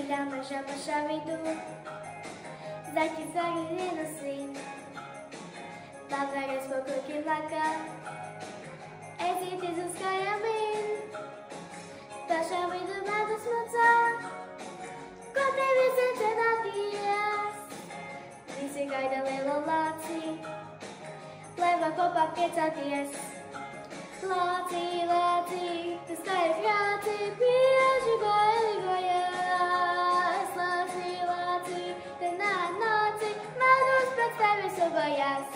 Dziļā mežā pašā vidū, zaķi zvaigžņi vienasīt, labvēries kokoki lakā, aiziet uz kājām vien, pašā vidū medus macā, ko tevi cenāties, visi gaida lielo lāci, lai var kopā priecāties. Lāci, lāci, tu skaļi krāci, bieži bailīgojas. Lāci, lāci, te nāci, medus pēc tevis ilgojās.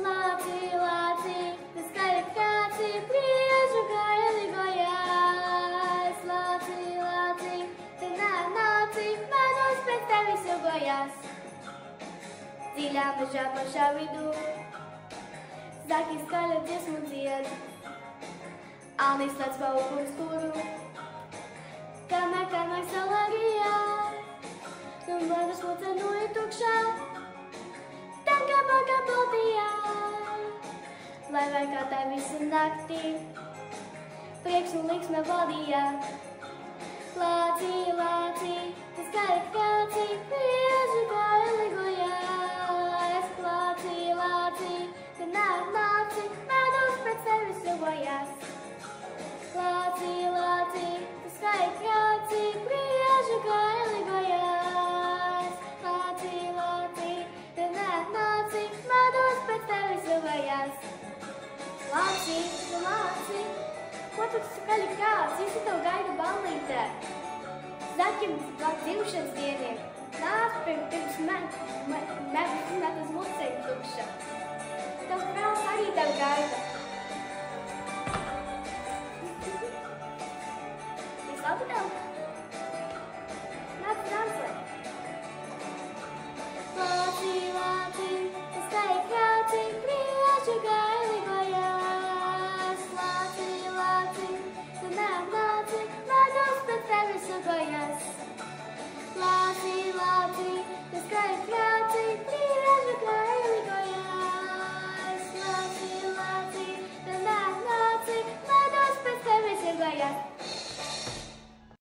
Lāci, lāci, tu skaļi krāci, bieži bailīgojas. Lāci, lāci, te nāci, medus pēc tevis ilgojās. Dziļā mežā pašā vidū, zaki skaļa dziesmu dzied, Alnis lēc pauku skuru, kamēr saulē grijās, un medus lucenoja tukšā, tam kā paldījā, lai vai kā tā visu naktī, prieks un liksme valdījā. Lāci, lāci, tu skaļi krāci, bieži bailīgojas. Lāci, lāci, tu nāci, medus pēc tevis ilgojās. Lāci, lāci, tu skaļi krāci, bieži bailīgojas. Lāci, lāci, tu nāci, medus pēc tevis ilgojās. Lāci, lāci, ko tu skaļi krāci, visi tev gaida ballītē. Zaķim dzimšanas dieniem, nāc pirms medus mucei tukša. Tavs brālis arī tev gaida. Viss labi tev? Nāc danslē. Lāci, lāci, tu skaļi krāci,